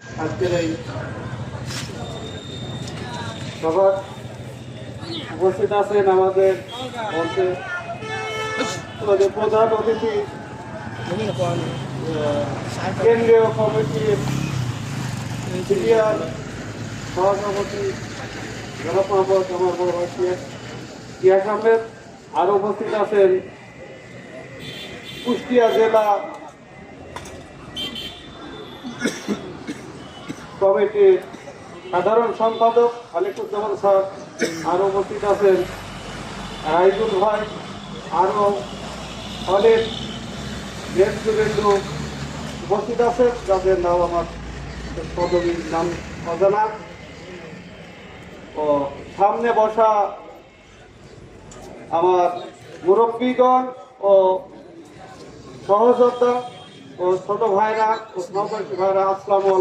আজকের এই সভার উপস্থিত আছেন আমাদের মঞ্চে প্রধান অতিথি কেন্দ্রীয় কমিটির সিনিয়র সহসভাপতি জনাব মোহাম্মদ আমার বড় ভাই ইয়াস আহমেদ। আরো উপস্থিত আছেন কুষ্টিয়া জেলা কমিটির সাধারণ সম্পাদক খালিকুজ্জামান স্যার। আরো উপস্থিত আছেন রাইজুল ভাই। আরো অনেক নেতৃবৃন্দ উপস্থিত আছেন যাদের নাম আমার পদবীর নাম অজানা। ও সামনে বসা আমার মুরব্বীগণ ও সহযোদ্ধা ও ছোট ভাইরা ও সহপাঠী ভাইরা, আসসালামু আলাইকুম।